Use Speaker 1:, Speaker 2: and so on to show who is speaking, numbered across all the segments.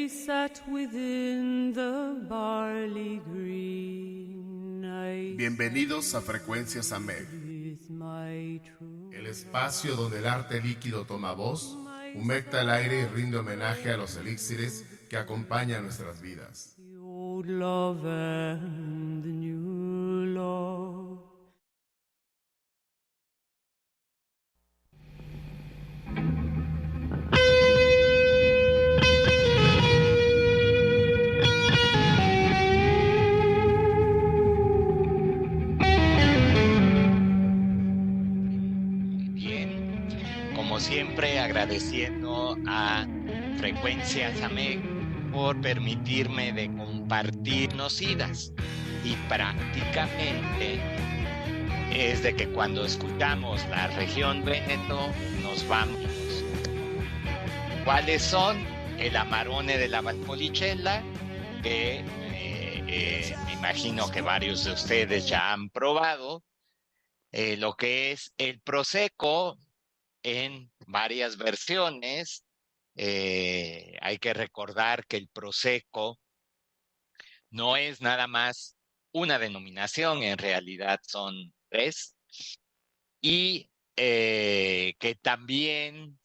Speaker 1: we sat within the barley green.
Speaker 2: Bienvenidos a Frecuencias AMEG, el espacio donde el arte líquido toma voz, humecta el aire y rinde homenaje a los elixires que acompañan nuestras vidas.
Speaker 1: The old love and the new love.
Speaker 3: Como siempre, agradeciendo a Frecuencias AMEG por permitirme de compartirnos idas. Y prácticamente es de que cuando escuchamos la región Véneto, nos vamos. ¿Cuáles son? El Amarone de la Valpolicella, que me imagino que varios de ustedes ya han probado. Lo que es el Prosecco, en varias versiones. Hay que recordar que el Prosecco no es nada más una denominación, en realidad son 3, y que también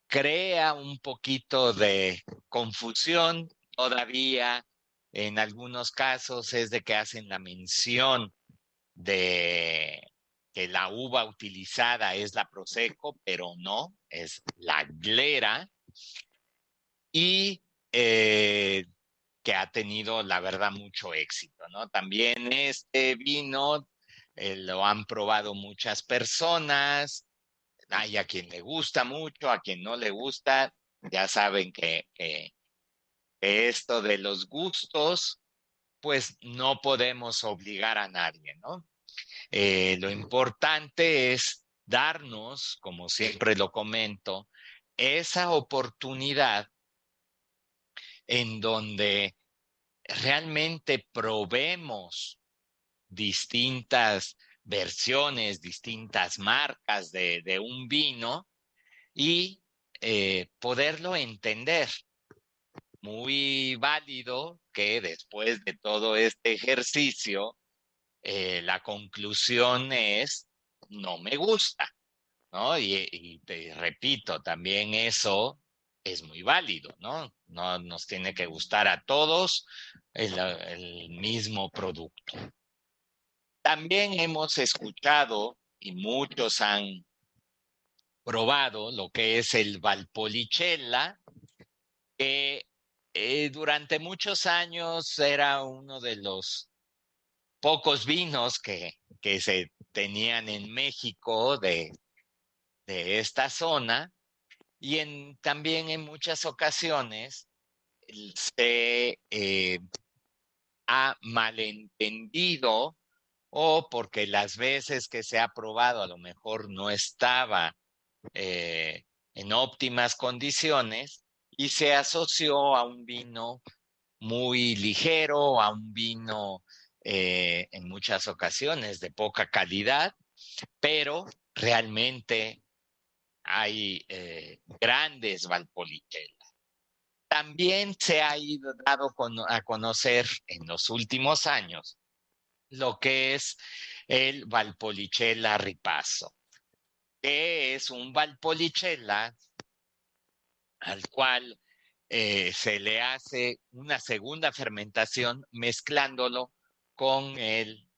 Speaker 3: crea un poquito de confusión todavía. En algunos casos es de que hacen la mención de que la uva utilizada es la Prosecco, pero no, es la Glera, y que ha tenido, la verdad, mucho éxito, ¿no? También este vino lo han probado muchas personas, hay a quien le gusta mucho, a quien no le gusta. Ya saben que esto de los gustos, pues no podemos obligar a nadie, ¿no? Lo importante es darnos, como siempre lo comento, esa oportunidad en donde realmente probemos distintas versiones, distintas marcas de un vino y poderlo entender. Muy válido que después de todo este ejercicio, la conclusión es, no me gusta, ¿no? Y te repito, también eso es muy válido, ¿no? No nos tiene que gustar a todos el mismo producto. También hemos escuchado, y muchos han probado, lo que es el Valpolicella, que durante muchos años era uno de los pocos vinos que se tenían en México de esta zona, y también en muchas ocasiones se ha malentendido, o porque las veces que se ha probado a lo mejor no estaba en óptimas condiciones y se asoció a un vino muy ligero, a un vino en muchas ocasiones de poca calidad, pero realmente hay grandes Valpolicella. También se ha dado a conocer en los últimos años lo que es el Valpolicella Ripasso, que es un Valpolicella al cual se le hace una segunda fermentación mezclándolo con el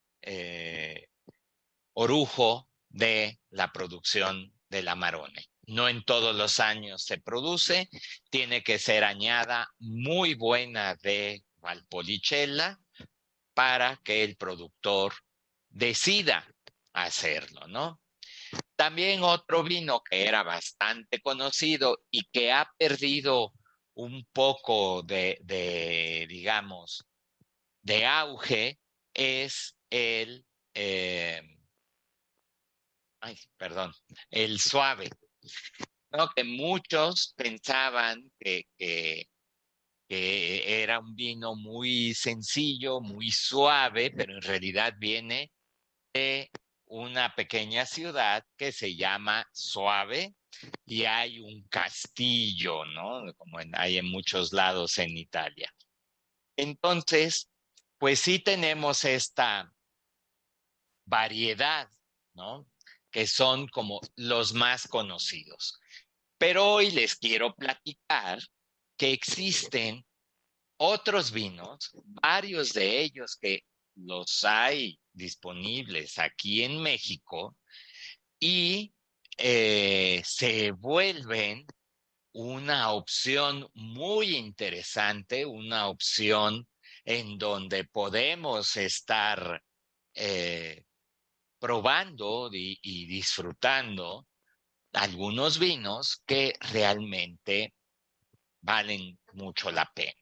Speaker 3: orujo de la producción del Amarone. No en todos los años se produce, tiene que ser añada muy buena de Valpolicella para que el productor decida hacerlo, ¿no? También otro vino que era bastante conocido y que ha perdido un poco digamos, de auge es el suave, ¿no? Que muchos pensaban que era un vino muy sencillo, muy suave, pero en realidad viene de una pequeña ciudad que se llama Suave, y hay un castillo, ¿no? Como hay en muchos lados en Italia. Entonces, pues sí tenemos esta variedad, ¿no? Que son como los más conocidos. Pero hoy les quiero platicar que existen otros vinos, varios de ellos que los hay disponibles aquí en México y se vuelven una opción muy interesante, una opción en donde podemos estar eh, probando y disfrutando algunos vinos que realmente valen mucho la pena.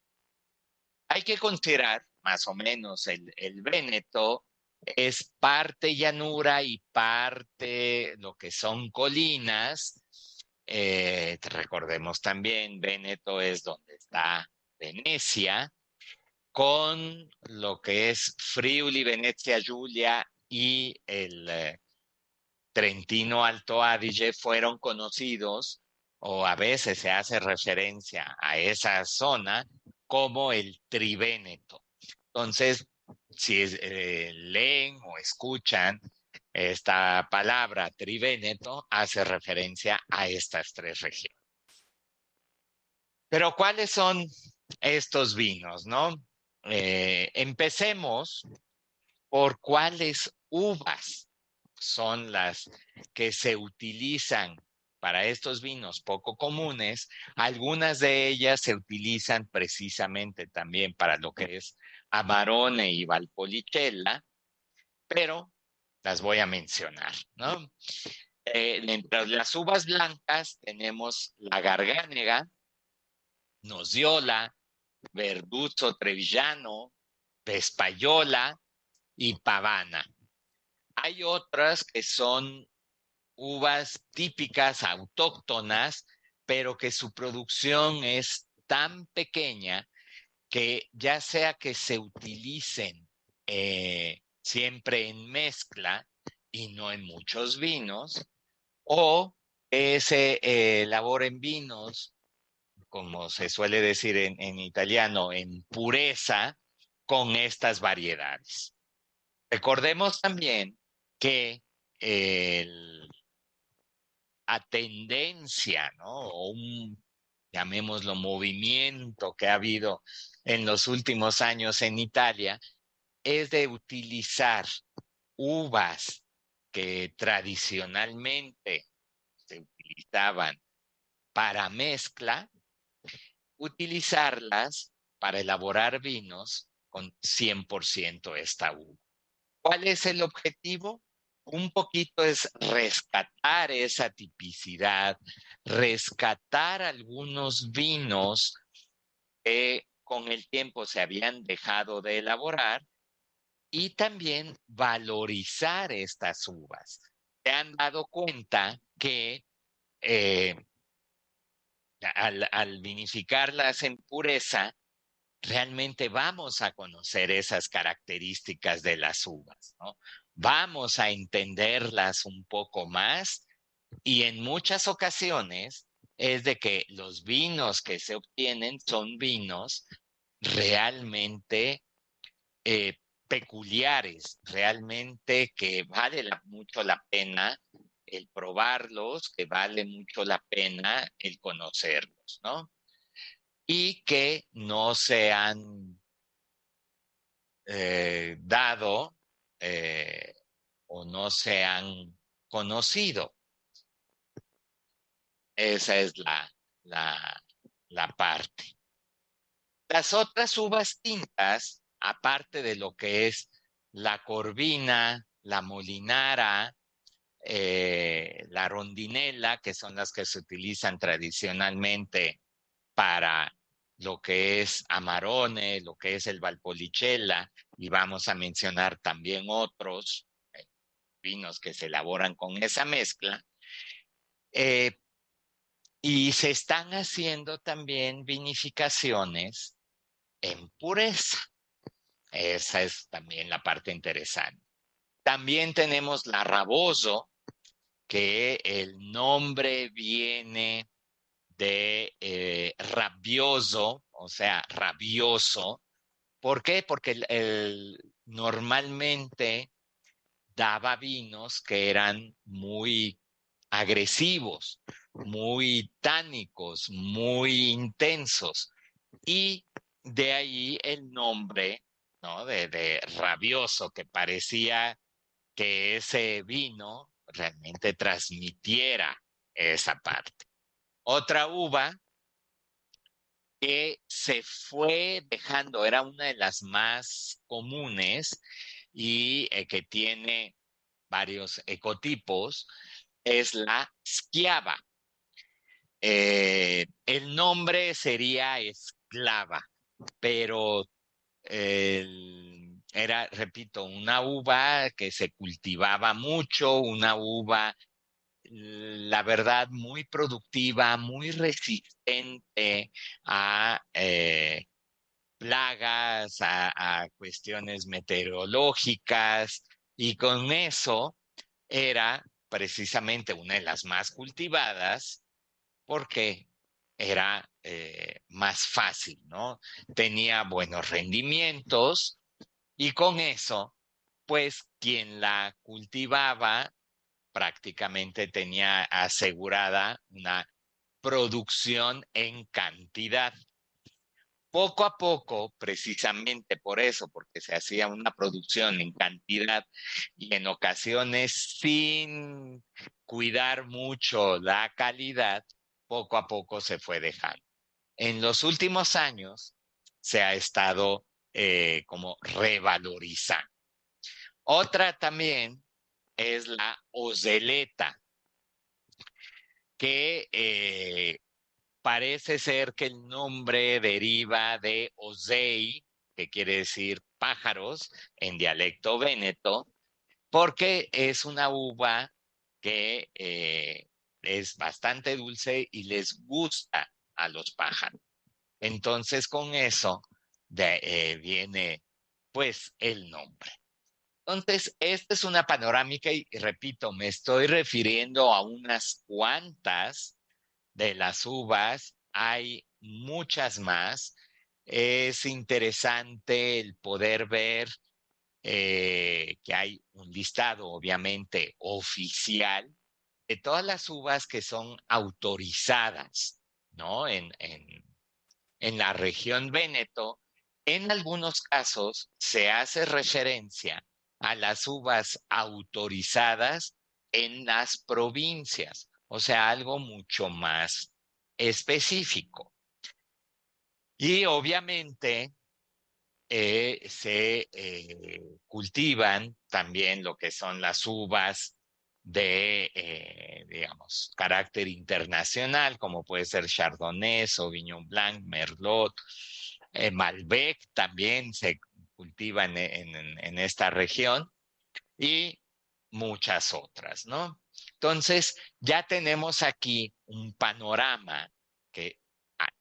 Speaker 3: Hay que considerar más o menos el Véneto es parte llanura y parte lo que son colinas. Recordemos también, Véneto es donde está Venecia, con lo que es Friuli, Venezia Giulia y el Trentino Alto Adige fueron conocidos, o a veces se hace referencia a esa zona como el Trivéneto. Entonces, si leen o escuchan esta palabra Trivéneto, hace referencia a estas tres regiones. Pero ¿cuáles son estos vinos, no? Empecemos por cuáles uvas son las que se utilizan para estos vinos poco comunes. Algunas de ellas se utilizan precisamente también para lo que es Amarone y Valpolicella, pero las voy a mencionar, ¿no? Entre las uvas blancas tenemos la Garganega, Nosiola, Verduzzo Trevillano, Vespayola y Pavana. Hay otras que son uvas típicas, autóctonas, pero que su producción es tan pequeña que ya sea que se utilicen siempre en mezcla y no en muchos vinos, o que se elaboren vinos, como se suele decir en italiano, en pureza con estas variedades. Recordemos también que la tendencia, ¿no? O llamémoslo, movimiento que ha habido en los últimos años en Italia, es de utilizar uvas que tradicionalmente se utilizaban para mezcla, utilizarlas para elaborar vinos con 100% esta uva. ¿Cuál es el objetivo? Un poquito es rescatar esa tipicidad, rescatar algunos vinos que con el tiempo se habían dejado de elaborar y también valorizar estas uvas. Se han dado cuenta que eh, al vinificarlas en pureza, realmente vamos a conocer esas características de las uvas, ¿no? Vamos a entenderlas un poco más y en muchas ocasiones es de que los vinos que se obtienen son vinos realmente peculiares, realmente que vale mucho la pena el probarlos, que vale mucho la pena el conocerlos, ¿no? Y que no se han dado o no se han conocido. Esa es la parte. Las otras uvas tintas, aparte de lo que es la corvina, la molinara, la rondinela, que son las que se utilizan tradicionalmente para lo que es Amarone, lo que es el Valpolicella, y vamos a mencionar también otros vinos que se elaboran con esa mezcla. Y se están haciendo también vinificaciones en pureza. Esa es también la parte interesante. También tenemos la Raboso, que el nombre viene de rabioso, o sea, rabioso. ¿Por qué? Porque normalmente daba vinos que eran muy agresivos, muy tánicos, muy intensos. Y de ahí el nombre, ¿no? De rabioso, que parecía que ese vino realmente transmitiera esa parte. Otra uva que se fue dejando, era una de las más comunes y que tiene varios ecotipos, es la Schiava. El nombre sería esclava, pero era, repito, una uva que se cultivaba mucho, una uva, la verdad, muy productiva, muy resistente a plagas, a cuestiones meteorológicas, y con eso era precisamente una de las más cultivadas porque era más fácil, ¿no? Tenía buenos rendimientos y con eso, pues quien la cultivaba prácticamente tenía asegurada una producción en cantidad. Poco a poco, precisamente por eso, porque se hacía una producción en cantidad y en ocasiones sin cuidar mucho la calidad, poco a poco se fue dejando. En los últimos años se ha estado como revalorizando. Otra también es la ozeleta, que parece ser que el nombre deriva de Osei, que quiere decir pájaros en dialecto véneto, porque es una uva que es bastante dulce y les gusta a los pájaros. Entonces con eso viene pues el nombre. Entonces, esta es una panorámica y repito, me estoy refiriendo a unas cuantas de las uvas, hay muchas más. Es interesante el poder ver que hay un listado, obviamente, oficial de todas las uvas que son autorizadas, ¿no? En la región Véneto. En algunos casos se hace referencia a las uvas autorizadas en las provincias, o sea, algo mucho más específico. Y obviamente se cultivan también lo que son las uvas de, digamos, carácter internacional, como puede ser Chardonnay, Sauvignon Blanc, Merlot, Malbec también se cultiva en esta región y muchas otras, ¿no? Entonces, ya tenemos aquí un panorama que,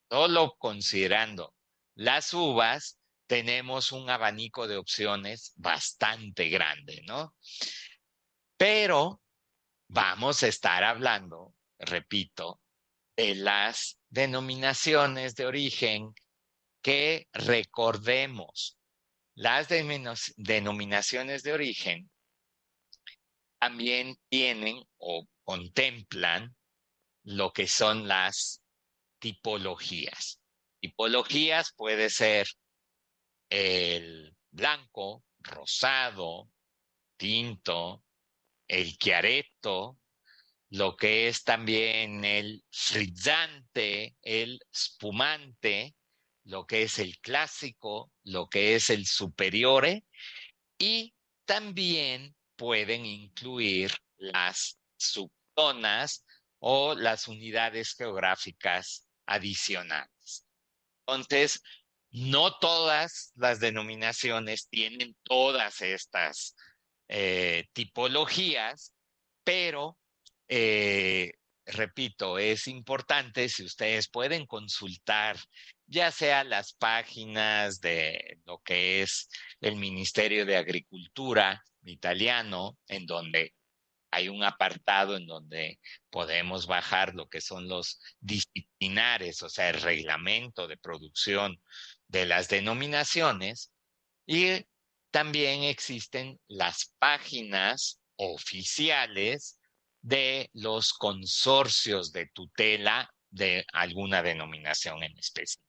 Speaker 3: solo considerando las uvas, tenemos un abanico de opciones bastante grande, ¿no? Pero vamos a estar hablando, repito, de las denominaciones de origen, que recordemos, las denominaciones de origen también tienen o contemplan lo que son las tipologías. Tipologías puede ser el blanco, rosado, tinto, el chiaretto, lo que es también el frizzante, el spumante, lo que es el clásico, lo que es el superiore, y también pueden incluir las subzonas o las unidades geográficas adicionales. Entonces, no todas las denominaciones tienen todas estas tipologías, pero repito, es importante si ustedes pueden consultar ya sea las páginas de lo que es el Ministerio de Agricultura italiano, en donde hay un apartado en donde podemos bajar lo que son los disciplinares, o sea, el reglamento de producción de las denominaciones, y también existen las páginas oficiales de los consorcios de tutela de alguna denominación en específico.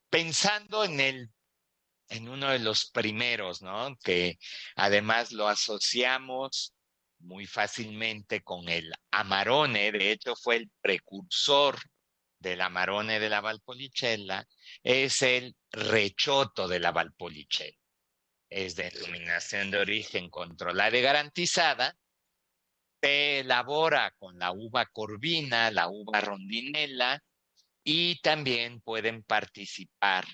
Speaker 3: Pensando en uno de los primeros, ¿no? Que además lo asociamos muy fácilmente con el Amarone, de hecho fue el precursor del Amarone de la Valpolicella, es el Recioto de la Valpolicella. Es denominación de origen controlada y garantizada. Se elabora con la uva corvina, la uva rondinela, y también pueden participar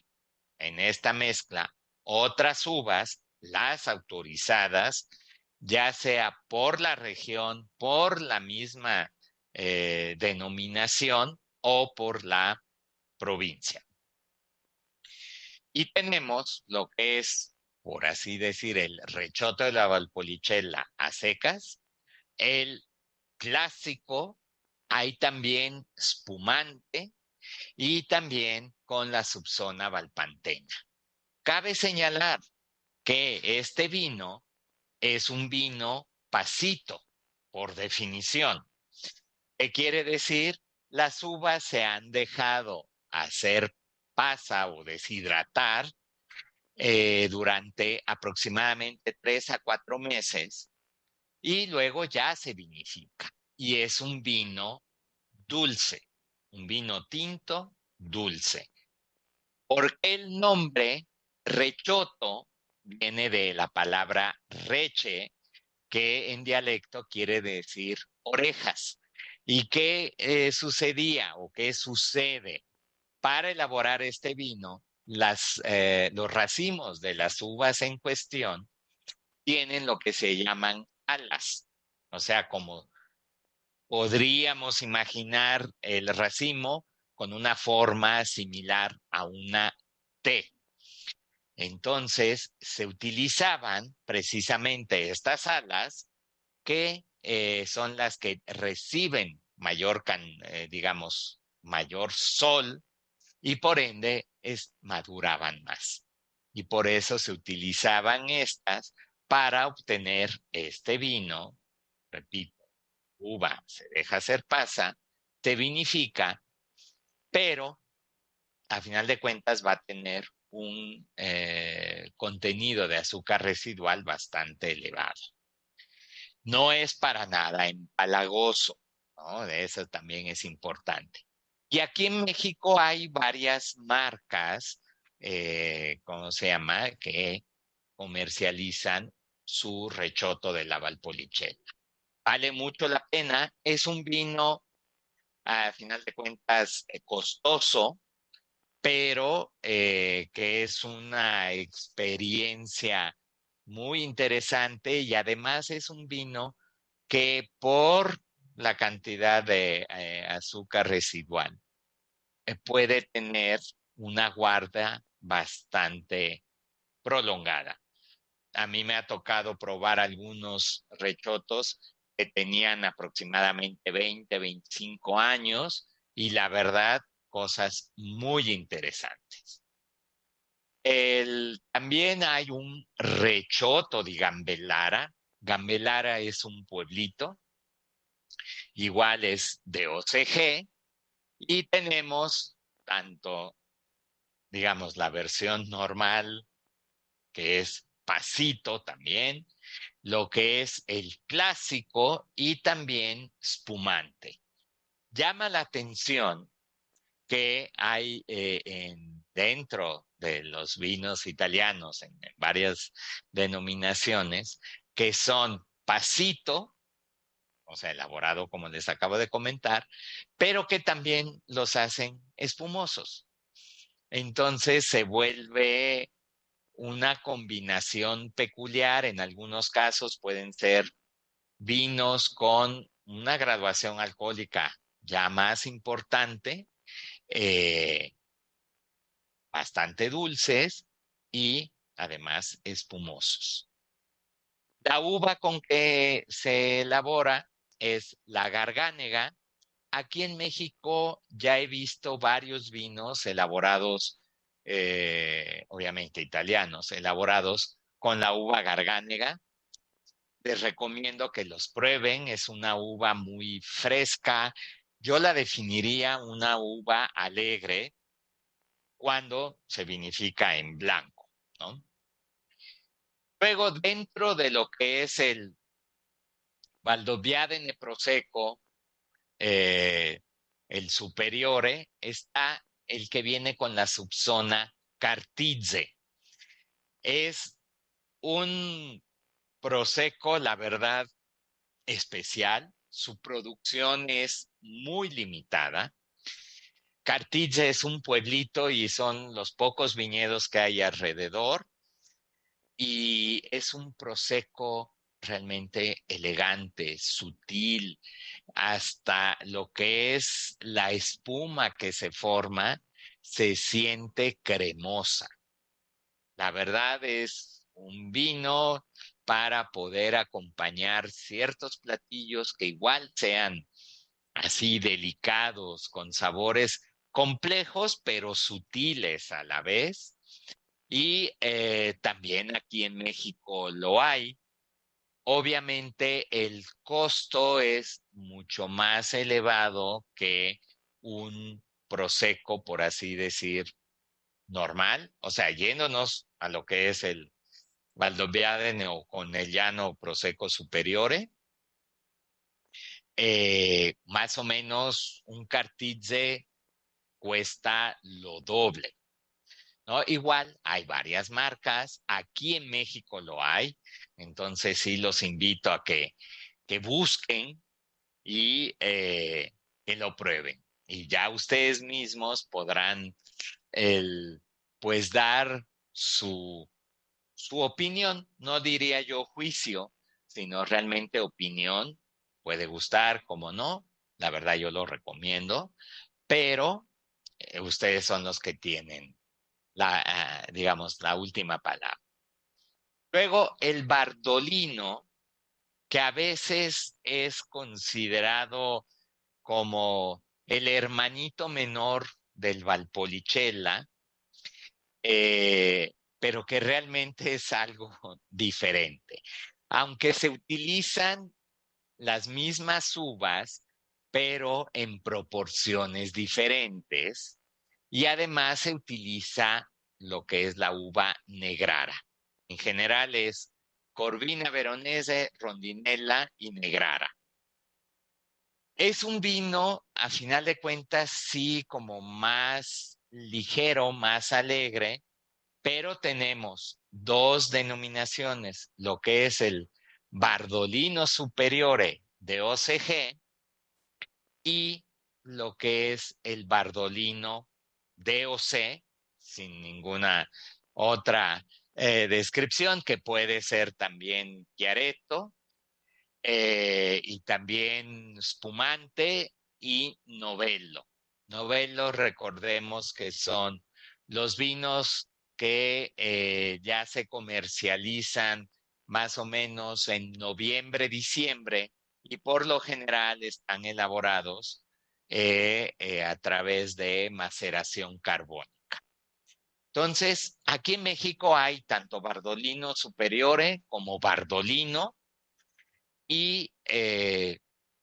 Speaker 3: en esta mezcla otras uvas, las autorizadas, ya sea por la región, por la misma denominación o por la provincia. Y tenemos lo que es, por así decir, el Recioto de la Valpolicella a secas, el clásico, hay también spumante y también con la subzona valpanteña. Cabe señalar que este vino es un vino pasito, por definición. ¿Qué quiere decir? Las uvas se han dejado hacer pasa o deshidratar durante aproximadamente 3 a 4 meses y luego ya se vinifica. Y es un vino dulce, un vino tinto dulce. ¿Por qué el nombre Recioto? Viene de la palabra reche, que en dialecto quiere decir orejas. ¿Y qué sucedía o qué sucede? Para elaborar este vino, los racimos de las uvas en cuestión tienen lo que se llaman alas. O sea, como podríamos imaginar el racimo con una forma similar a una T. Entonces, se utilizaban precisamente estas alas que son las que reciben mayor sol y por ende maduraban más. Y por eso se utilizaban estas para obtener este vino, repito, uva se deja hacer pasa, se vinifica, pero a final de cuentas va a tener un contenido de azúcar residual bastante elevado. No es para nada empalagoso, ¿no? Eso también es importante. Y aquí en México hay varias marcas, ¿cómo se llama?, que comercializan su Recioto de la Valpolicella. Vale mucho la pena. Es un vino, a final de cuentas, costoso, pero que es una experiencia muy interesante y además es un vino que por la cantidad de azúcar residual puede tener una guarda bastante prolongada. A mí me ha tocado probar algunos Reciotos que tenían aproximadamente 20, 25 años y la verdad, cosas muy interesantes. También hay un Recioto de Gambelara. Gambelara es un pueblito, igual es de OCG, y tenemos tanto, digamos, la versión normal, que es pasito también, lo que es el clásico y también spumante. Llama la atención que hay dentro de los vinos italianos, en varias denominaciones, que son pasito, o sea, elaborado como les acabo de comentar, pero que también los hacen espumosos. Entonces se vuelve una combinación peculiar. En algunos casos pueden ser vinos con una graduación alcohólica ya más importante, bastante dulces y además espumosos. La uva con que se elabora es la Garganega. Aquí en México ya he visto varios vinos elaborados, obviamente italianos, elaborados con la uva Garganega. Les recomiendo que los prueben. Es una uva muy fresca. Yo la definiría una uva alegre cuando se vinifica en blanco, ¿no? Luego, dentro de lo que es el Valdobbiadene Prosecco, eh, el superiore, está el que viene con la subzona Cartizze. Es un Prosecco, la verdad, especial. Su producción es muy limitada. Cartizze es un pueblito y son los pocos viñedos que hay alrededor. Y es un Prosecco realmente elegante, sutil, hasta lo que es la espuma que se forma se siente cremosa. La verdad es un vino para poder acompañar ciertos platillos que igual sean así delicados, con sabores complejos, pero sutiles a la vez. Y también aquí en México lo hay. Obviamente el costo es mucho más elevado que un prosecco, por así decir, normal. O sea, yéndonos a lo que es el Valdobbiadene o Conegliano Prosecco Superiore, más o menos un Cartizze cuesta lo doble, ¿no? Igual hay varias marcas, aquí en México lo hay, entonces sí los invito a que busquen y que lo prueben. Y ya ustedes mismos podrán pues dar su opinión, no diría yo juicio, sino realmente opinión. Puede gustar, como no, la verdad yo lo recomiendo, pero ustedes son los que tienen digamos, la última palabra. Luego, el Bardolino, que a veces es considerado como el hermanito menor del Valpolicella, pero que realmente es algo diferente. Aunque se utilizan las mismas uvas, pero en proporciones diferentes, y además se utiliza lo que es la uva negrara. En general es Corvina Veronese, Rondinella y Negrara. Es un vino, a final de cuentas, sí, como más ligero, más alegre, pero tenemos dos denominaciones, lo que es el Bardolino Superiore de OCG y lo que es el Bardolino DOC, sin ninguna otra descripción, que puede ser también Chiaretto, y también Spumante y Novello. Novello, recordemos que son los vinos que ya se comercializan más o menos en noviembre, diciembre, y por lo general están elaborados a través de maceración carbónica. Entonces, aquí en México hay tanto Bardolino Superiore como Bardolino, y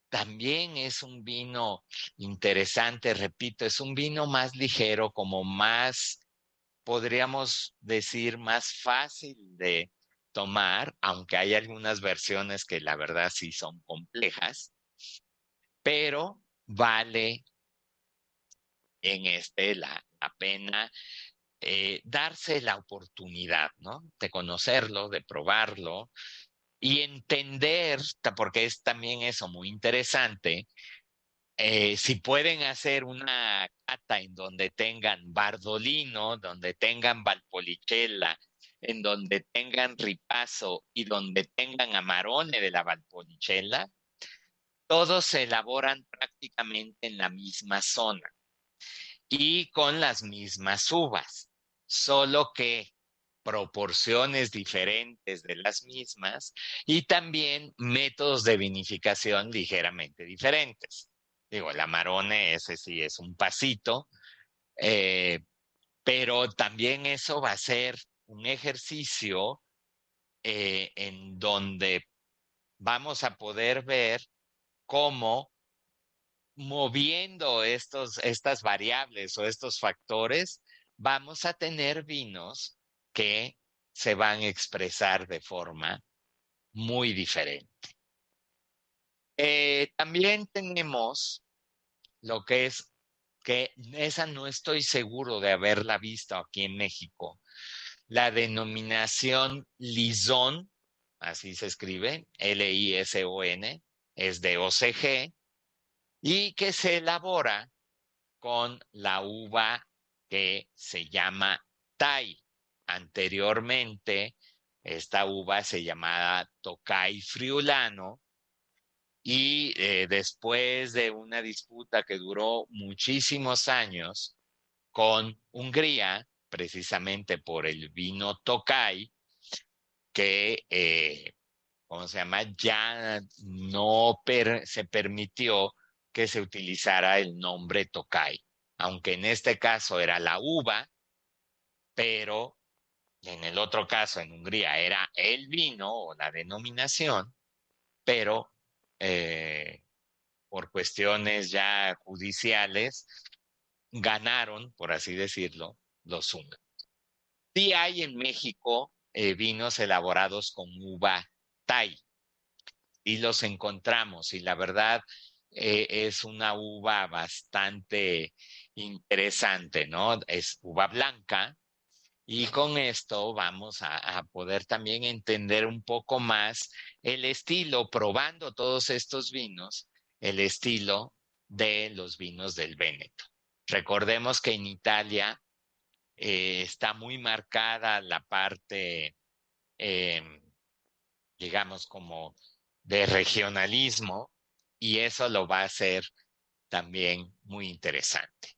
Speaker 3: también es un vino interesante, repito, es un vino más ligero, como más, podríamos decir, más fácil de tomar, aunque hay algunas versiones que la verdad sí son complejas, pero vale en la pena darse la oportunidad, ¿no? De conocerlo, de probarlo y entender, porque es también eso muy interesante. Si pueden hacer una cata en donde tengan Bardolino, donde tengan Valpolicella, en donde tengan Ripasso y donde tengan Amarone de la Valpolicella, todos se elaboran prácticamente en la misma zona y con las mismas uvas, solo que proporciones diferentes de las mismas y también métodos de vinificación ligeramente diferentes. Digo, el Amarone, ese sí es un pasito, pero también eso va a ser un ejercicio en donde vamos a poder ver cómo moviendo estas variables o estos factores, vamos a tener vinos que se van a expresar de forma muy diferente. También tenemos lo que es, que esa no estoy seguro de haberla visto aquí en México, la denominación Lison, así se escribe, Lison, es de OCG, y que se elabora con la uva que se llama Tai. Anteriormente, esta uva se llamaba Tokai Friulano y después de una disputa que duró muchísimos años con Hungría, precisamente por el vino Tokai, que, ¿cómo se llama? Ya no se permitió que se utilizara el nombre Tokai, aunque en este caso era la uva, pero en el otro caso, en Hungría, era el vino o la denominación, pero por cuestiones ya judiciales, ganaron, por así decirlo, los húngaros. Sí hay en México vinos elaborados con uva Tai, y los encontramos, y la verdad es una uva bastante interesante, ¿no? Es uva blanca, y con esto vamos a poder también entender un poco más el estilo, probando todos estos vinos, el estilo de los vinos del Véneto. Recordemos que en Italia está muy marcada la parte, digamos, como de regionalismo, y eso lo va a hacer también muy interesante.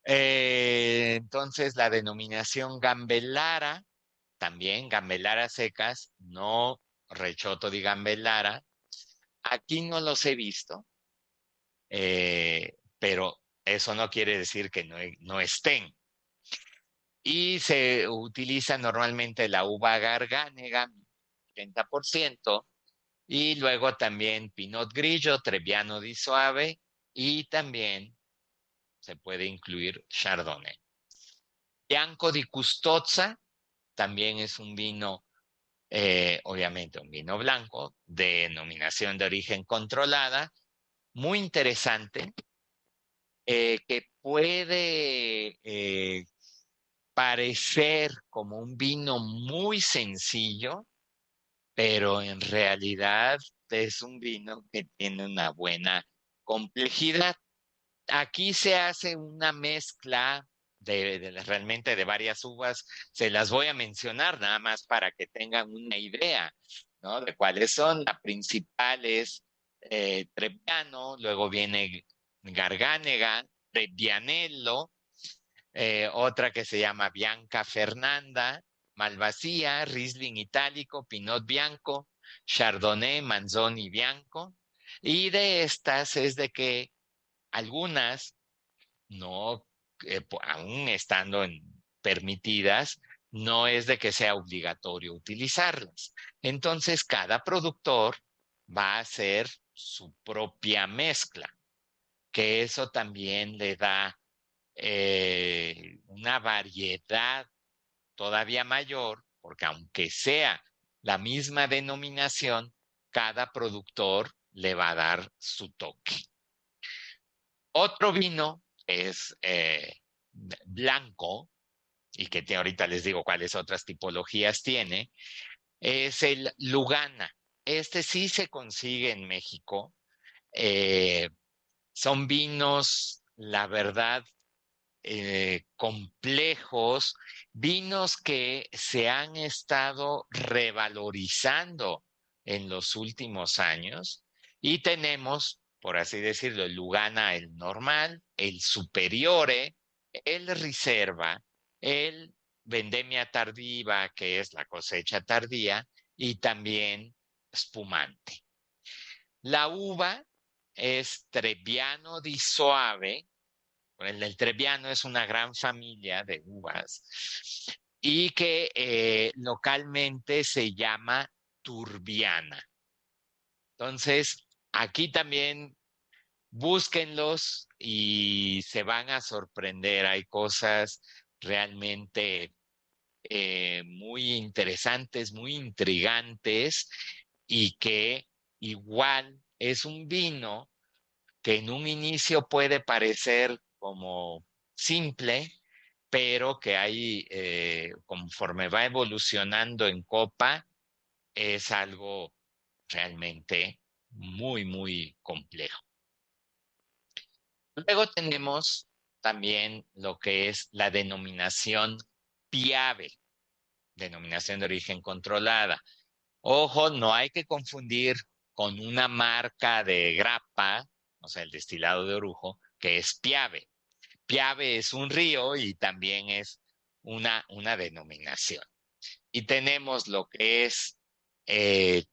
Speaker 3: Entonces, la denominación Gambellara, también Gambellara secas, no Recioto di Gambellara. Aquí no los he visto, pero eso no quiere decir que no estén. Y se utiliza normalmente la uva Garganega, 30%, y luego también Pinot Grigio, Trebbiano di Soave, y también se puede incluir Chardonnay. Bianco di Custozza también es un vino, obviamente un vino blanco, de denominación de origen controlada, muy interesante, que puede parecer como un vino muy sencillo, pero en realidad es un vino que tiene una buena complejidad. Aquí se hace una mezcla realmente de varias uvas. Se las voy a mencionar nada más para que tengan una idea, ¿no? De cuáles son. La principal es Trebbiano, luego viene Garganega, Trebbianello, otra que se llama Bianca Fernanda, Malvasia, Riesling Itálico, Pinot Bianco, Chardonnay, Manzoni Bianco. Y de estas es de que algunas no, aún estando permitidas, no es de que sea obligatorio utilizarlas. Entonces, cada productor va a hacer su propia mezcla, que eso también le da una variedad todavía mayor, porque aunque sea la misma denominación, cada productor le va a dar su toque. Otro vino es blanco, y que ahorita les digo cuáles otras tipologías tiene, es el Lugana. Este sí se consigue en México. Son vinos, la verdad, complejos, vinos que se han estado revalorizando en los últimos años, y tenemos, por así decirlo, el Lugana, el normal, el Superiore, el Riserva, el vendemia tardiva, que es la cosecha tardía, y también spumante. La uva es Trebbiano di Soave. El Trebbiano es una gran familia de uvas y que localmente se llama Turbiana. Entonces, aquí también búsquenlos y se van a sorprender. Hay cosas realmente muy interesantes, muy intrigantes y que igual es un vino que en un inicio puede parecer como simple, pero que hay, conforme va evolucionando en copa, es algo realmente muy, muy complejo. Luego tenemos también lo que es la denominación Piave, denominación de origen controlada. Ojo, no hay que confundir con una marca de grappa, o sea, el destilado de orujo, que es Piave. Piave es un río y también es una denominación. Y tenemos lo que es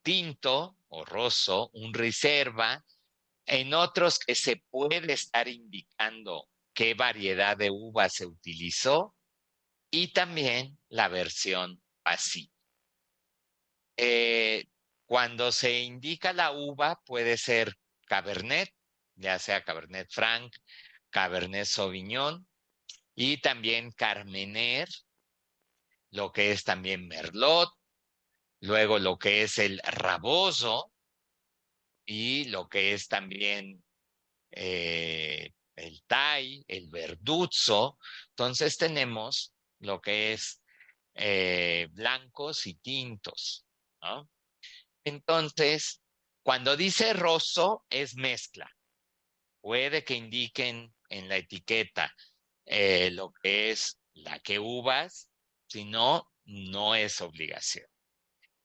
Speaker 3: tinto o rosso, un reserva, en otros que se puede estar indicando qué variedad de uva se utilizó y también la versión pasilla. Cuando se indica la uva puede ser Cabernet, ya sea Cabernet Franc, Cabernet Sauvignon y también Carmener, lo que es también Merlot, luego lo que es el Raboso y lo que es también el Tai, el Verduzzo. Entonces tenemos lo que es blancos y tintos, ¿no? Entonces, cuando dice rosso es mezcla. Puede que indiquen en la etiqueta lo que es la que uvas, si no, no es obligación.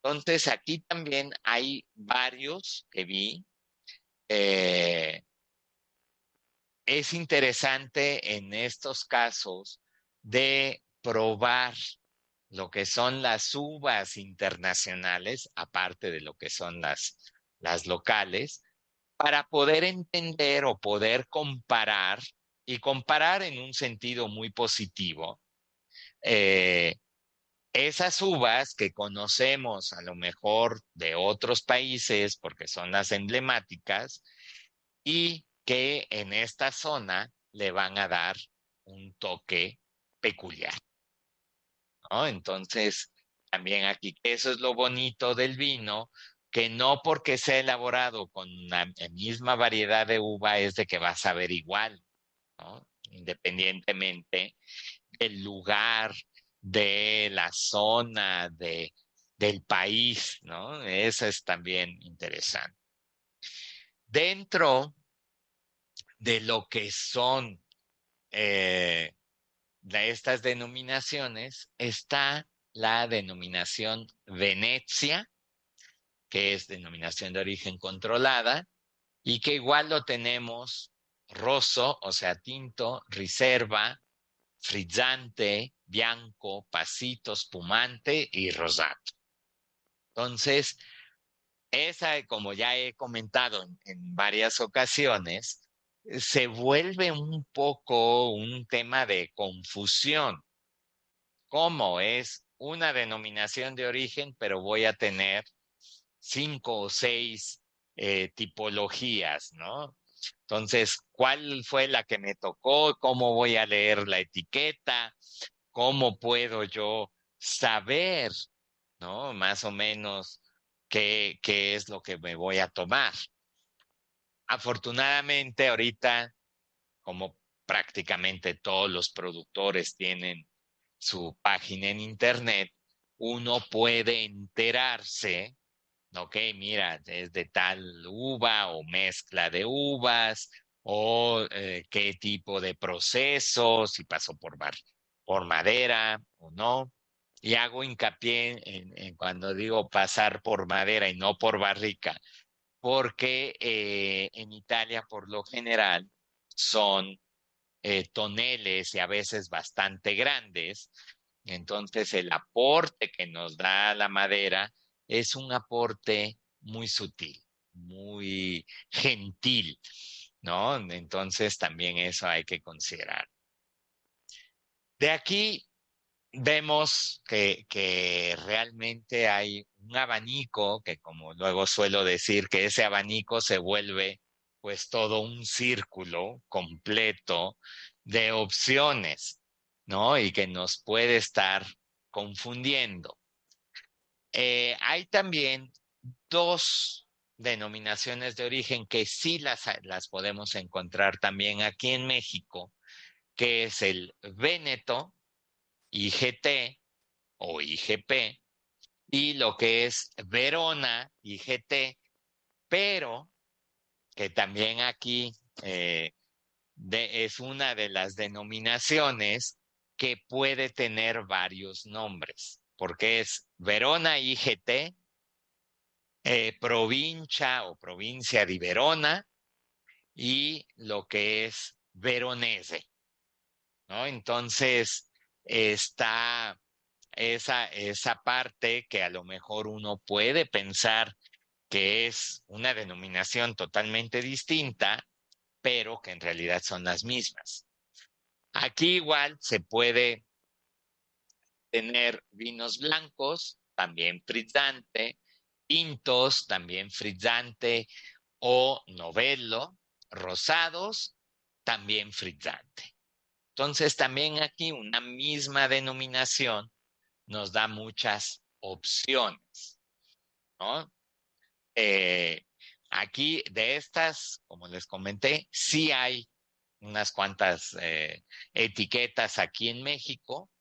Speaker 3: Entonces, aquí también hay varios que vi. Es interesante en estos casos de probar lo que son las uvas internacionales, aparte de lo que son las locales, para poder entender o poder comparar, y comparar en un sentido muy positivo, eh, esas uvas que conocemos a lo mejor de otros países porque son las emblemáticas y que en esta zona le van a dar un toque peculiar, ¿no? Entonces, también aquí, eso es lo bonito del vino, que no porque sea elaborado con la misma variedad de uva es de que va a saber igual, ¿no? Independientemente del lugar, de la zona, del país, ¿no? Eso es también interesante. Dentro de lo que son de estas denominaciones está la denominación Venecia, que es denominación de origen controlada, y que igual lo tenemos rosso, o sea, tinto, riserva, frizzante, bianco, pasito, spumante y rosato. Entonces, esa, como ya he comentado en varias ocasiones, se vuelve un poco un tema de confusión. ¿Cómo es una denominación de origen, pero voy a tener 5 o 6 tipologías, ¿no? Entonces, ¿cuál fue la que me tocó? ¿Cómo voy a leer la etiqueta? ¿Cómo puedo yo saber, ¿no? Más o menos qué es lo que me voy a tomar. Afortunadamente, ahorita, como prácticamente todos los productores tienen su página en internet, uno puede enterarse, ok, mira, es de tal uva o mezcla de uvas, o qué tipo de proceso, si pasó por madera o no. Y hago hincapié en cuando digo pasar por madera y no por barrica, porque en Italia por lo general son toneles y a veces bastante grandes, Entonces, el aporte que nos da la madera es un aporte muy sutil, muy gentil, ¿no? Entonces, también eso hay que considerar. De aquí vemos que realmente hay un abanico, que como luego suelo decir, que ese abanico se vuelve pues todo un círculo completo de opciones, ¿no? Y que nos puede estar confundiendo. Hay también dos denominaciones de origen que sí las podemos encontrar también aquí en México, que es el Véneto, IGT o IGP, y lo que es Verona, IGT, pero que también aquí es una de las denominaciones que puede tener varios nombres, porque es Verona IGT, provincia o provincia di Verona, y lo que es Veronese, ¿no? Entonces, está esa parte que a lo mejor uno puede pensar que es una denominación totalmente distinta, pero que en realidad son las mismas. Aquí igual se puede tener vinos blancos, también frizzante, tintos, también frizzante, o novello, rosados, también frizzante. Entonces también aquí una misma denominación nos da muchas opciones, ¿no? Aquí de estas, como les comenté, sí hay unas cuantas etiquetas aquí en México,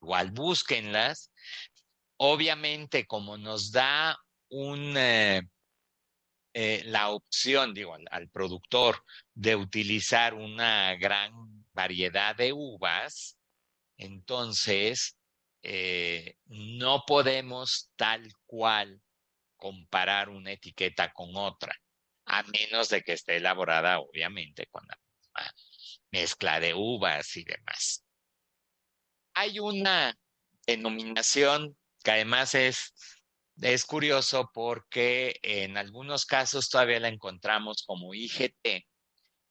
Speaker 3: igual búsquenlas. Obviamente, como nos da la opción, digo, al productor de utilizar una gran variedad de uvas, entonces no podemos tal cual comparar una etiqueta con otra, a menos de que esté elaborada, obviamente, con la misma mezcla de uvas y demás. Hay una denominación que además es curioso porque en algunos casos todavía la encontramos como IGT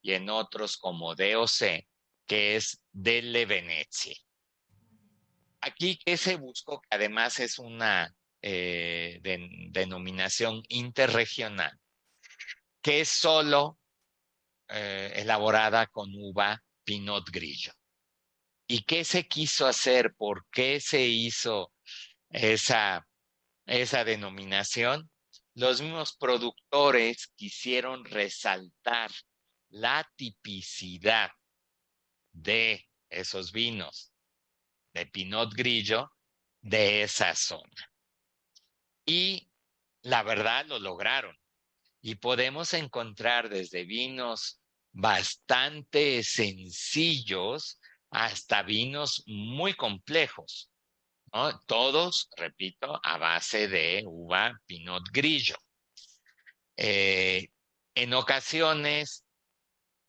Speaker 3: y en otros como DOC, que es Delle Venezie. Aquí, ¿qué se buscó? Que además es una denominación interregional, que es solo elaborada con uva Pinot Grillo. ¿Y qué se quiso hacer? ¿Por qué se hizo esa denominación? Los mismos productores quisieron resaltar la tipicidad de esos vinos de Pinot Grillo de esa zona. Y la verdad lo lograron. Y podemos encontrar desde vinos bastante sencillos hasta vinos muy complejos, ¿no? Todos, repito, a base de uva Pinot Grillo. En ocasiones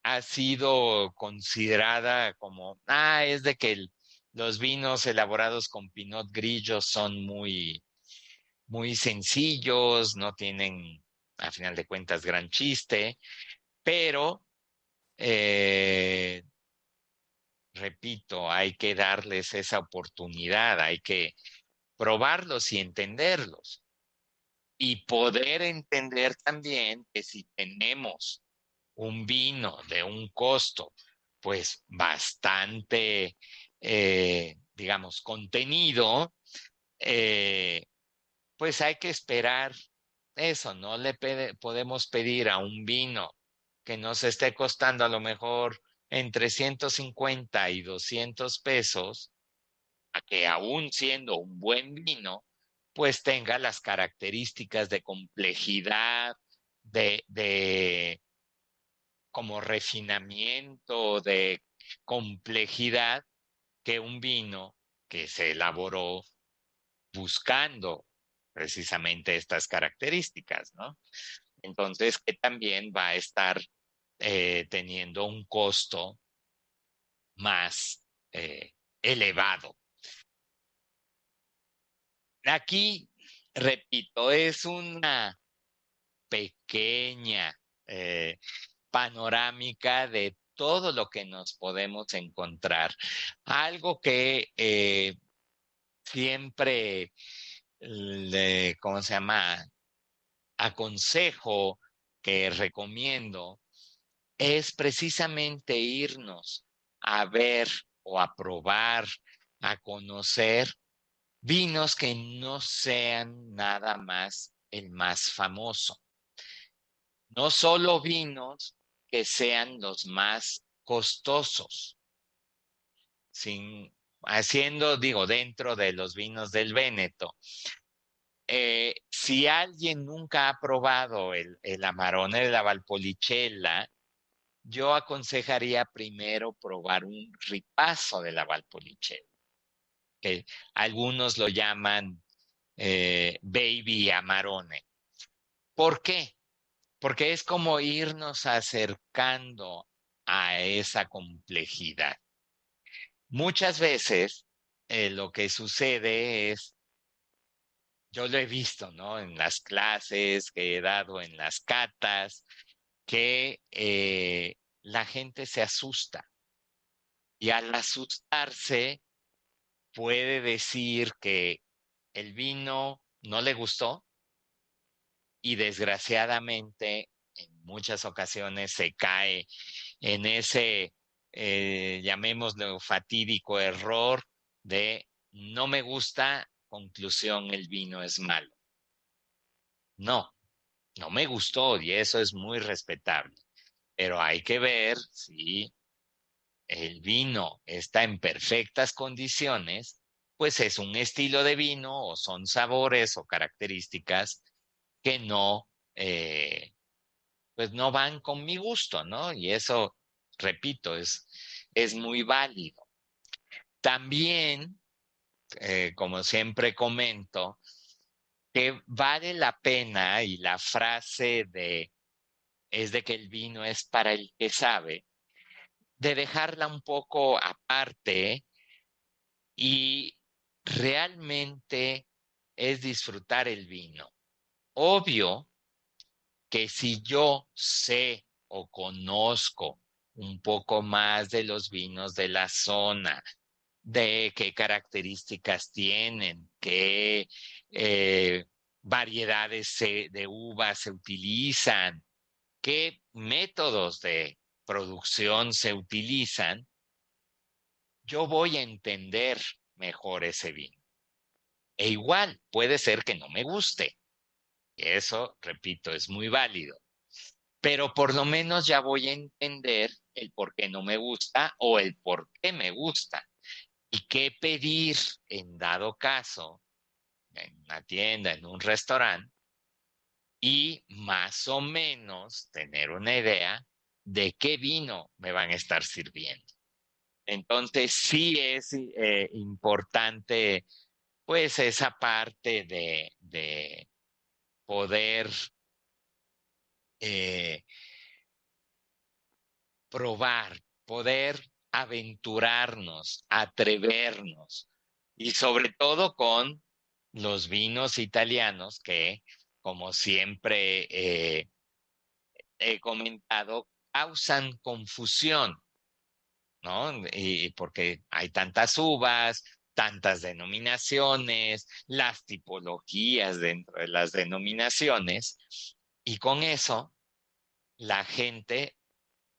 Speaker 3: ha sido considerada como, es de que los vinos elaborados con Pinot Grillo son muy, muy sencillos, no tienen, a final de cuentas, gran chiste, pero, repito, hay que darles esa oportunidad, hay que probarlos y entenderlos. Y poder entender también que si tenemos un vino de un costo, pues bastante, digamos, contenido, pues hay que esperar eso, no le podemos pedir a un vino que nos esté costando a lo mejor entre 150 y 200 pesos, a que aún siendo un buen vino, pues tenga las características de complejidad, de como refinamiento, de complejidad que un vino que se elaboró buscando precisamente estas características, ¿no? Entonces, que también va a estar teniendo un costo más elevado. Aquí, repito, es una pequeña panorámica de todo lo que nos podemos encontrar. Algo que siempre, ¿cómo se llama? Aconsejo, que recomiendo, es precisamente irnos a ver o a probar, a conocer vinos que no sean nada más el más famoso. No solo vinos que sean los más costosos, dentro de los vinos del Véneto. Si alguien nunca ha probado el Amarone de la Valpolicella, yo aconsejaría primero probar un ripasso de la Valpolicella, que algunos lo llaman Baby Amarone. ¿Por qué? Porque es como irnos acercando a esa complejidad. Muchas veces lo que sucede es, yo lo he visto, ¿no? En las clases que he dado, en las catas, que la gente se asusta. Y al asustarse puede decir que el vino no le gustó y desgraciadamente en muchas ocasiones se cae en ese, llamémoslo fatídico error de no me gusta, conclusión, el vino es malo. No, no me gustó y eso es muy respetable, pero hay que ver si el vino está en perfectas condiciones, pues es un estilo de vino o son sabores o características que no, pues no van con mi gusto, ¿no? Y eso, repito, es muy válido. También, como siempre comento, que vale la pena, y la frase es de que el vino es para el que sabe, de dejarla un poco aparte y realmente es disfrutar el vino. Obvio que si yo sé o conozco un poco más de los vinos de la zona, de qué características tienen, qué variedades de uvas se utilizan, qué métodos de producción se utilizan, yo voy a entender mejor ese vino. E igual, puede ser que no me guste. Y eso, repito, es muy válido. Pero por lo menos ya voy a entender el por qué no me gusta o el por qué me gusta. Y qué pedir en dado caso, en una tienda, en un restaurante, y más o menos tener una idea de qué vino me van a estar sirviendo. Entonces sí es importante pues esa parte de poder eh, probar, poder aventurarnos, atrevernos y sobre todo con los vinos italianos que, como siempre he comentado, causan confusión, ¿no? Y porque hay tantas uvas, tantas denominaciones, las tipologías dentro de las denominaciones, y con eso la gente,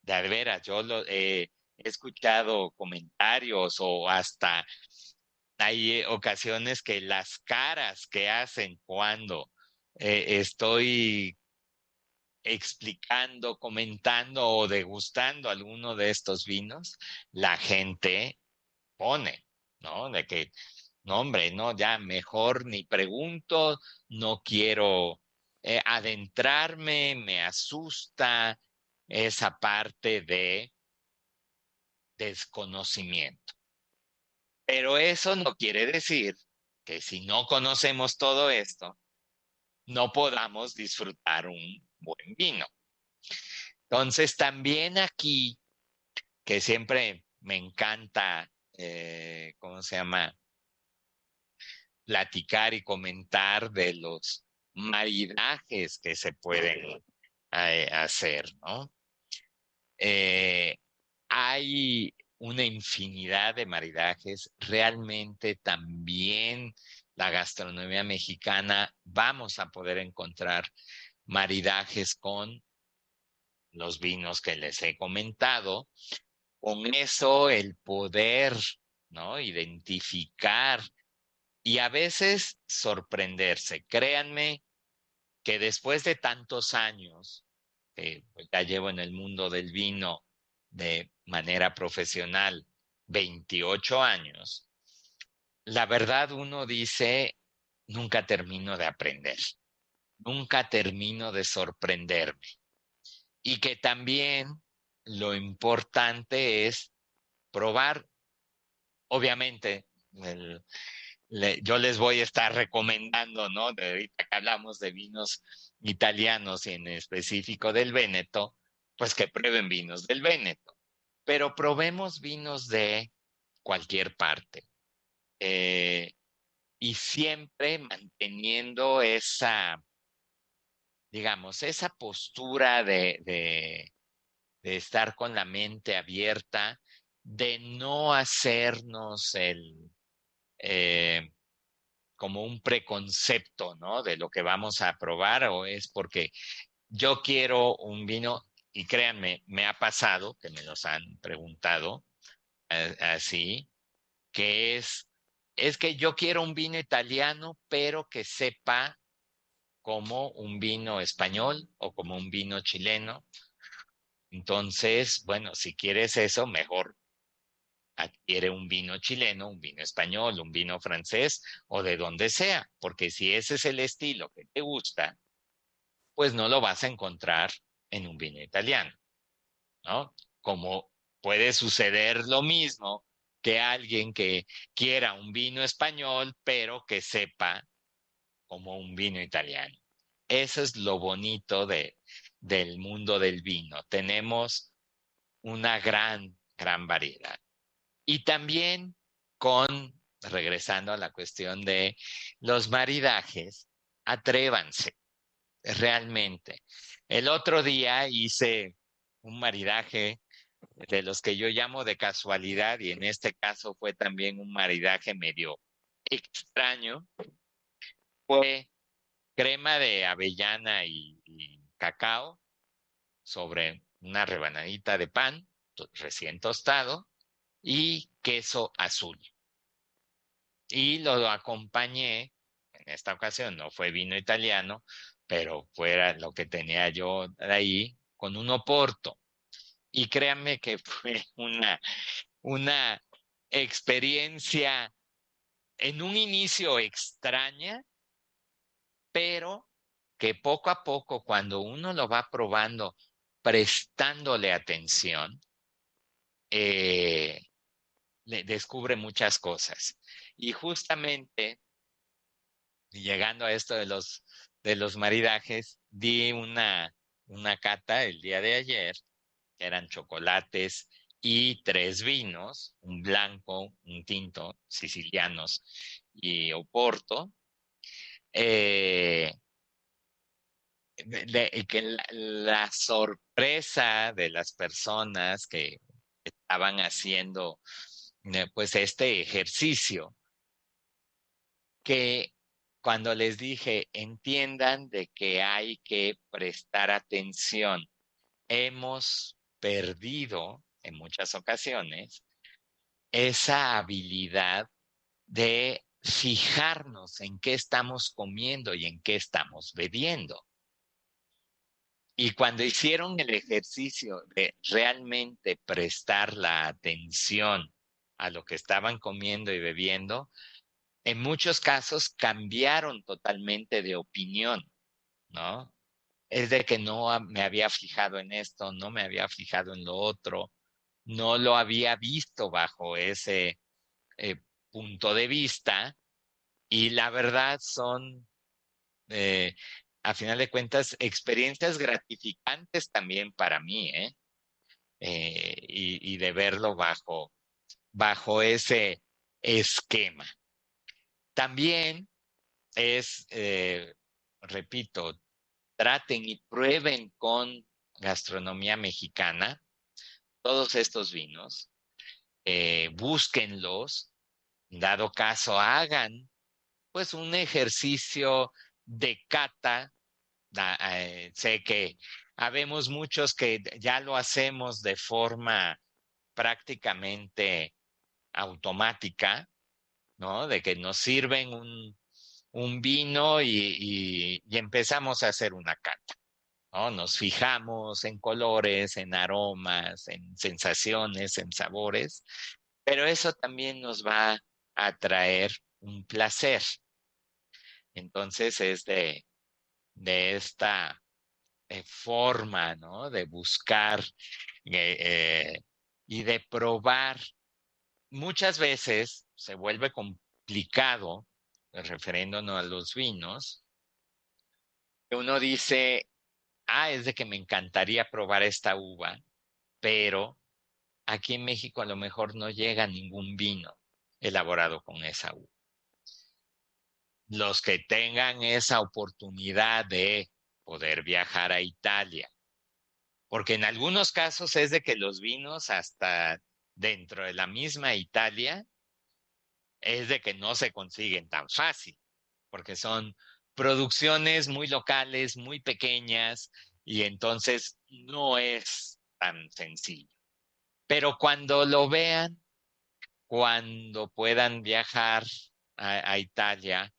Speaker 3: de veras, he escuchado comentarios o hasta hay ocasiones que las caras que hacen cuando estoy explicando, comentando o degustando alguno de estos vinos, la gente pone, ¿no? De que, no, hombre, no, ya mejor ni pregunto, no quiero adentrarme, me asusta esa parte de desconocimiento. Pero eso no quiere decir que si no conocemos todo esto, no podamos disfrutar un buen vino. Entonces, también aquí, que siempre me encanta, ¿cómo se llama? platicar y comentar de los maridajes que se pueden hacer, ¿no? Hay una infinidad de maridajes. Realmente también la gastronomía mexicana vamos a poder encontrar maridajes con los vinos que les he comentado. Con eso el poder, ¿no? Identificar y a veces sorprenderse. Créanme que después de tantos años, pues ya llevo en el mundo del vino de manera profesional 28 años, la verdad uno dice, nunca termino de aprender, nunca termino de sorprenderme. Y que también lo importante es probar, obviamente, yo les voy a estar recomendando, ¿no? De ahorita que hablamos de vinos italianos y en específico del Véneto, pues que prueben vinos del Véneto. Pero probemos vinos de cualquier parte. Y siempre manteniendo esa, digamos, esa postura de estar con la mente abierta, de no hacernos como un preconcepto, ¿no? De lo que vamos a probar, o es porque yo quiero un vino, y créanme, me ha pasado que me los han preguntado así, que es que yo quiero un vino italiano, pero que sepa como un vino español o como un vino chileno. Entonces, bueno, si quieres eso, mejor adquiere un vino chileno, un vino español, un vino francés o de donde sea, porque si ese es el estilo que te gusta, pues no lo vas a encontrar en un vino italiano, ¿no? Como puede suceder lo mismo que alguien que quiera un vino español, pero que sepa como un vino italiano. Eso es lo bonito del mundo del vino. Tenemos una gran variedad. Y también regresando a la cuestión de los maridajes, atrévanse, realmente. El otro día hice un maridaje de los que yo llamo de casualidad, y en este caso fue también un maridaje medio extraño. Fue crema de avellana y cacao sobre una rebanadita de pan recién tostado y queso azul. Y lo acompañé, en esta ocasión no fue vino italiano, pero fuera lo que tenía yo de ahí, con un oporto. Y créanme que fue una experiencia en un inicio extraña, pero que poco a poco, cuando uno lo va probando, prestándole atención, le descubre muchas cosas. Y justamente, llegando a esto de los maridajes, di una cata el día de ayer, que eran chocolates y 3 vinos, un blanco, un tinto, sicilianos y Oporto. Que la sorpresa de las personas que estaban haciendo pues este ejercicio, que cuando les dije entiendan de que hay que prestar atención, hemos perdido en muchas ocasiones esa habilidad de fijarnos en qué estamos comiendo y en qué estamos bebiendo. Y cuando hicieron el ejercicio de realmente prestar la atención a lo que estaban comiendo y bebiendo, en muchos casos cambiaron totalmente de opinión, ¿no? Es de que no me había fijado en esto, no me había fijado en lo otro, no lo había visto bajo ese eh, punto de vista, y la verdad son eh, a final de cuentas, experiencias gratificantes también para mí, ¿eh? Y de verlo bajo ese esquema. También es, repito, traten y prueben con gastronomía mexicana todos estos vinos, búsquenlos, dado caso hagan pues un ejercicio de cata. Sé que habemos muchos que ya lo hacemos de forma prácticamente automática, ¿no? De que nos sirven un vino y empezamos a hacer una cata, ¿no? Nos fijamos en colores, en aromas, en sensaciones, en sabores, pero eso también nos va a traer un placer. Entonces es de esta forma, ¿no? De buscar y de probar. Muchas veces se vuelve complicado, refiriéndonos a los vinos, que uno dice, es de que me encantaría probar esta uva, pero aquí en México a lo mejor no llega ningún vino elaborado con esa uva. Los que tengan esa oportunidad de poder viajar a Italia, porque en algunos casos es de que los vinos hasta dentro de la misma Italia es de que no se consiguen tan fácil, porque son producciones muy locales, muy pequeñas, y entonces no es tan sencillo. Pero cuando lo vean, cuando puedan viajar a Italia,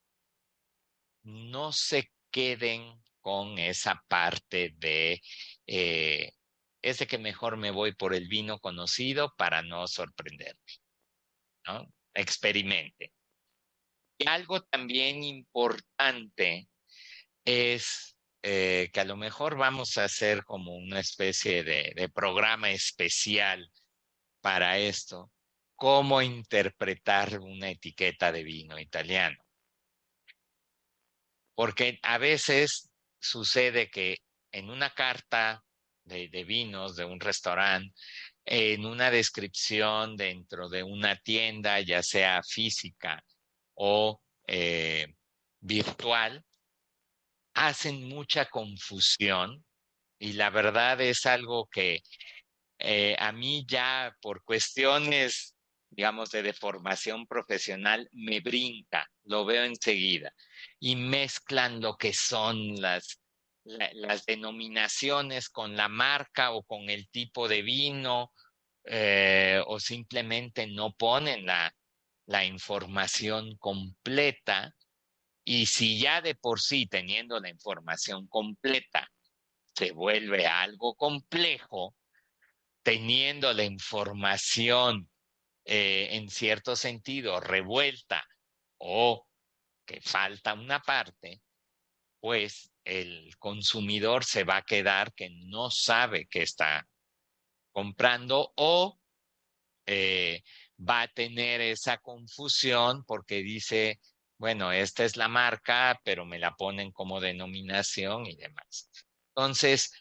Speaker 3: no se queden con esa parte de es de que mejor me voy por el vino conocido para no sorprenderme, ¿no? Experimente. Y algo también importante es que a lo mejor vamos a hacer como una especie de programa especial para esto, cómo interpretar una etiqueta de vino italiano. Porque a veces sucede que en una carta de vinos de un restaurante, en una descripción dentro de una tienda, ya sea física o virtual, hacen mucha confusión y la verdad es algo que a mí ya por cuestiones, digamos, de deformación profesional, me brinca, lo veo enseguida. Y mezclan lo que son las denominaciones con la marca o con el tipo de vino, o simplemente no ponen la información completa. Y si ya de por sí teniendo la información completa se vuelve algo complejo, teniendo la información en cierto sentido revuelta o que falta una parte, pues el consumidor se va a quedar que no sabe qué está comprando o va a tener esa confusión porque dice, bueno, esta es la marca, pero me la ponen como denominación y demás. Entonces,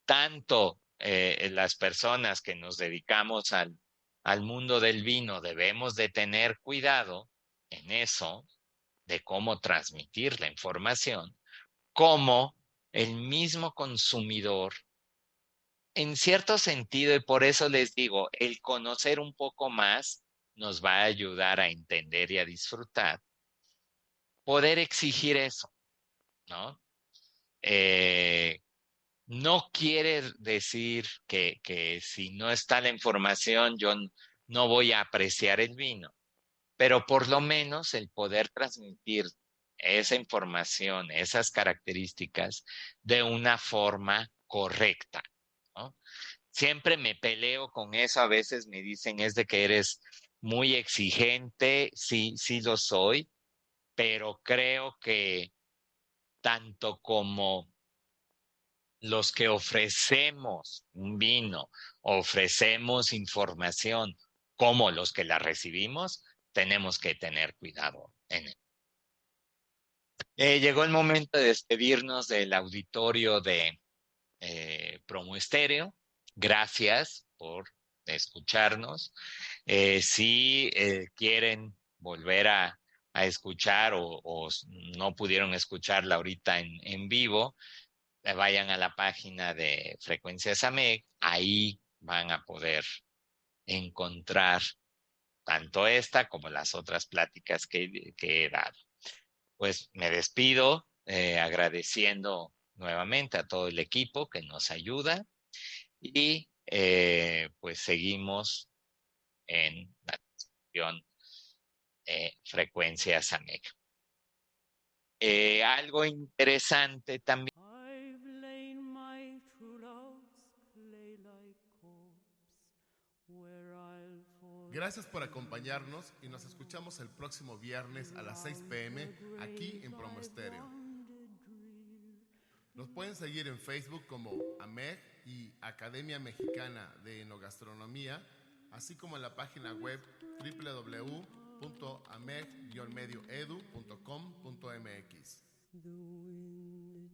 Speaker 3: tanto las personas que nos dedicamos al mundo del vino debemos de tener cuidado en eso, de cómo transmitir la información, como el mismo consumidor, en cierto sentido, y por eso les digo, el conocer un poco más nos va a ayudar a entender y a disfrutar, poder exigir eso, ¿no? Eh, No quiere decir que si no está la información yo no voy a apreciar el vino, pero por lo menos el poder transmitir esa información, esas características de una forma correcta, ¿no? Siempre me peleo con eso, a veces me dicen es de que eres muy exigente, sí, sí lo soy, pero creo que tanto como los que ofrecemos un vino, ofrecemos información, como los que la recibimos, tenemos que tener cuidado en él. Llegó el momento de despedirnos del auditorio de Promo Estéreo. Gracias por escucharnos. Si quieren volver a a escuchar o no pudieron escucharla ahorita en vivo, vayan a la página de Frecuencias AMEC, ahí van a poder encontrar tanto esta como las otras pláticas que he dado. Pues me despido agradeciendo nuevamente a todo el equipo que nos ayuda y pues seguimos en la discusión Frecuencias AMEC. Algo interesante también.
Speaker 1: I've lain my true love's clay-like corpse where I'll fall.
Speaker 2: Gracias por acompañarnos y nos escuchamos el próximo viernes a las 6 p.m. aquí en Promo Estéreo. Nos pueden seguir en Facebook como AMEG y Academia Mexicana de Enogastronomía, así como en la página web www.ameg-medioedu.com.mx.
Speaker 1: The wind